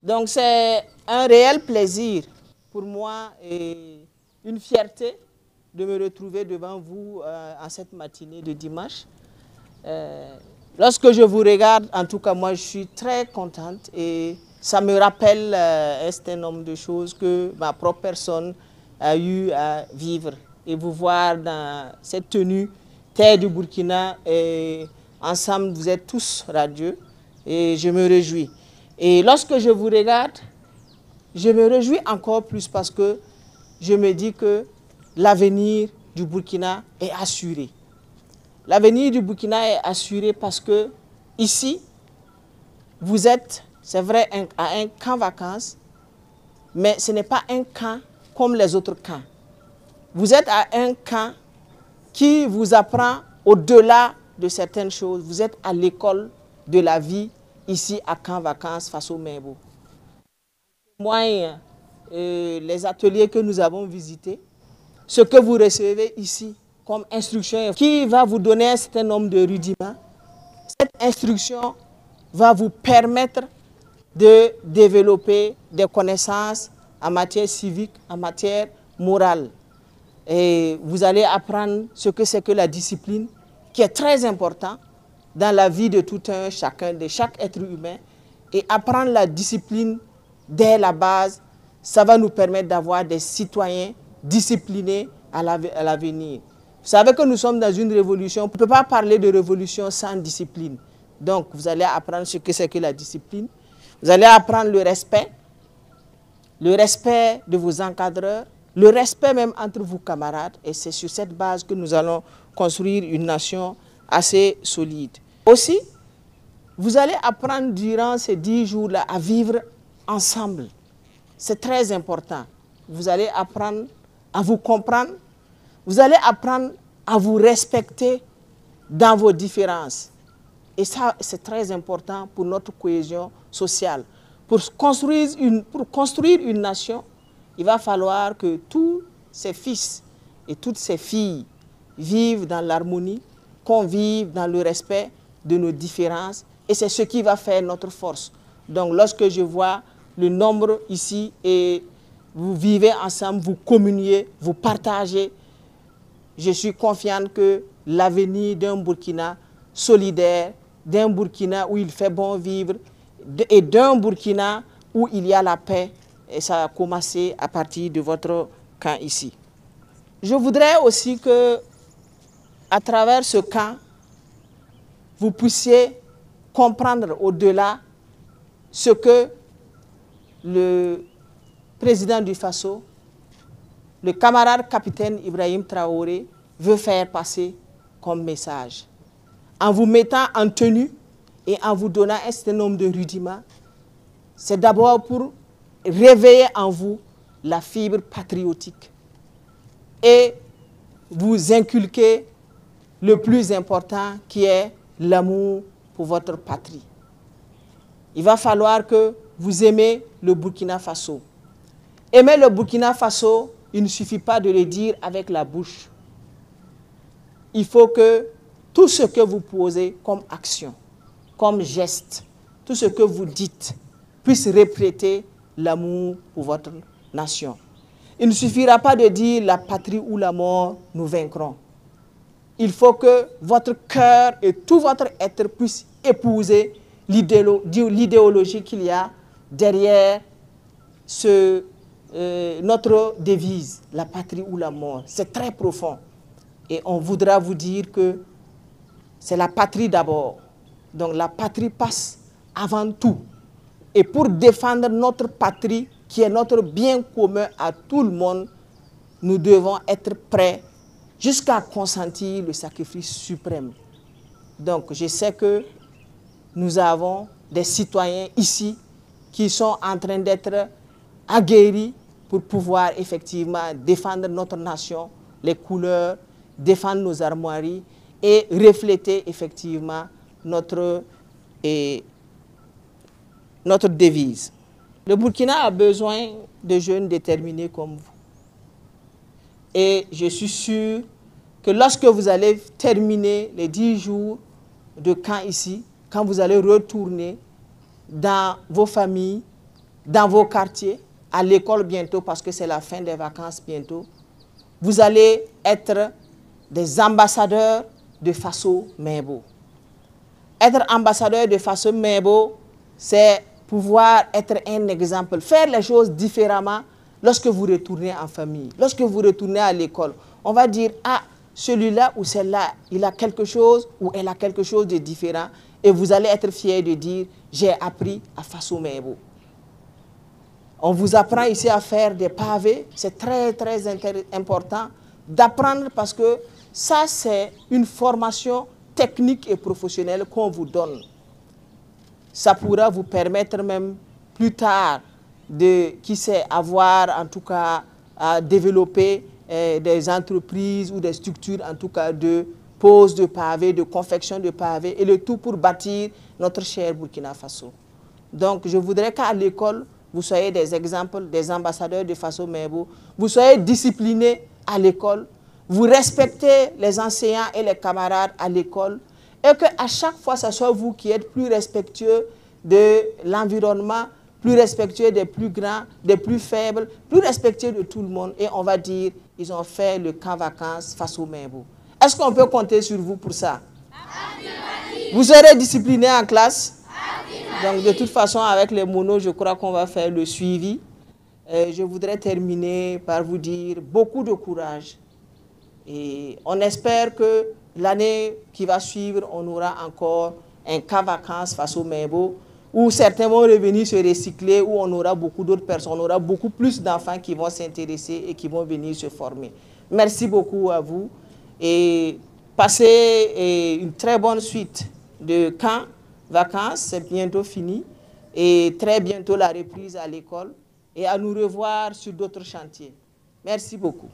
Donc c'est un réel plaisir pour moi et une fierté de me retrouver devant vous en cette matinée de dimanche. Lorsque je vous regarde, en tout cas moi je suis très contente et ça me rappelle un certain nombre de choses que ma propre personne a eu à vivre. Et vous voir dans cette tenue terre du Burkina, et ensemble vous êtes tous radieux et je me réjouis. Et lorsque je vous regarde, je me réjouis encore plus parce que je me dis que l'avenir du Burkina est assuré. L'avenir du Burkina est assuré parce que ici, vous êtes, c'est vrai, à un camp vacances, mais ce n'est pas un camp comme les autres camps. Vous êtes à un camp qui vous apprend au-delà de certaines choses. Vous êtes à l'école de la vie ici à camp vacances face au Mebo. Moi, les ateliers que nous avons visités, ce que vous recevez ici comme instruction qui va vous donner un certain nombre de rudiments, cette instruction va vous permettre de développer des connaissances en matière civique, en matière morale. Et vous allez apprendre ce que c'est que la discipline, qui est très important dans la vie de tout un chacun, de chaque être humain. Et apprendre la discipline dès la base, ça va nous permettre d'avoir des citoyens disciplinés à l'avenir. Vous savez que nous sommes dans une révolution. On ne peut pas parler de révolution sans discipline. Donc, vous allez apprendre ce que c'est que la discipline. Vous allez apprendre le respect de vos encadreurs, le respect même entre vos camarades. Et c'est sur cette base que nous allons construire une nation assez solide. Aussi, vous allez apprendre durant ces 10 jours-là à vivre ensemble. C'est très important. Vous allez apprendre à vous comprendre. Vous allez apprendre à vous respecter dans vos différences. Et ça, c'est très important pour notre cohésion sociale. Pour construire une nation, il va falloir que tous ces fils et toutes ces filles vivent dans l'harmonie, qu'on vive dans le respect de nos différences. Et c'est ce qui va faire notre force. Donc lorsque je vois le nombre ici et vous vivez ensemble, vous communiez, vous partagez, je suis confiante que l'avenir d'un Burkina solidaire, d'un Burkina où il fait bon vivre et d'un Burkina où il y a la paix, et ça a commencé à partir de votre camp ici. Je voudrais aussi que, à travers ce camp, vous puissiez comprendre au-delà ce que le président du Faso, le camarade capitaine Ibrahim Traoré, veut faire passer comme message. En vous mettant en tenue et en vous donnant un certain nombre de rudiments, c'est d'abord pour réveiller en vous la fibre patriotique et vous inculquer le plus important qui est l'amour pour votre patrie. Il va falloir que vous aimez le Burkina Faso. Aimer le Burkina Faso, il ne suffit pas de le dire avec la bouche. Il faut que tout ce que vous posez comme action, comme geste, tout ce que vous dites, puisse refléter l'amour pour votre nation. Il ne suffira pas de dire la patrie ou la mort, nous vaincrons. Il faut que votre cœur et tout votre être puissent épouser l'idéologie qu'il y a derrière notre devise, la patrie ou la mort. C'est très profond. Et on voudra vous dire que c'est la patrie d'abord. Donc la patrie passe avant tout. Et pour défendre notre patrie, qui est notre bien commun à tout le monde, nous devons être prêts jusqu'à consentir le sacrifice suprême. Donc je sais que nous avons des citoyens ici qui sont en train d'être aguerris pour pouvoir effectivement défendre notre nation, les couleurs, défendre nos armoiries et refléter effectivement notre devise. Le Burkina a besoin de jeunes déterminés comme vous. Et je suis sûr que lorsque vous allez terminer les 10 jours de camp ici, quand vous allez retourner dans vos familles, dans vos quartiers, à l'école bientôt parce que c'est la fin des vacances bientôt. Vous allez être des ambassadeurs de Faso Mebo. Être ambassadeur de Faso Mebo, c'est pouvoir être un exemple, faire les choses différemment lorsque vous retournez en famille, lorsque vous retournez à l'école. On va dire, ah, celui-là ou celle-là, il a quelque chose ou elle a quelque chose de différent et vous allez être fiers de dire, j'ai appris à Faso Mebo. On vous apprend ici à faire des pavés, c'est très très important d'apprendre parce que ça c'est une formation technique et professionnelle qu'on vous donne. Ça pourra vous permettre même plus tard de, qui sait, avoir en tout cas à développer des entreprises ou des structures en tout cas de pose de pavés, de confection de pavés et le tout pour bâtir notre cher Burkina Faso. Donc je voudrais qu'à l'école, vous soyez des exemples, des ambassadeurs de Faso Mebo, vous soyez disciplinés à l'école, vous respectez les enseignants et les camarades à l'école, et qu'à chaque fois, ce soit vous qui êtes plus respectueux de l'environnement, plus respectueux des plus grands, des plus faibles, plus respectueux de tout le monde. Et on va dire, ils ont fait le camp vacances Faso Mebo. Est-ce qu'on peut compter sur vous pour ça? Vous serez disciplinés en classe? Donc, de toute façon, avec les monos, je crois qu'on va faire le suivi. Je voudrais terminer par vous dire beaucoup de courage. Et on espère que l'année qui va suivre, on aura encore un camp vacances Faso Mebo, où certains vont revenir se recycler, où on aura beaucoup d'autres personnes, on aura beaucoup plus d'enfants qui vont s'intéresser et qui vont venir se former. Merci beaucoup à vous et passez une très bonne suite de camps vacances, c'est bientôt fini et très bientôt la reprise à l'école et à nous revoir sur d'autres chantiers. Merci beaucoup.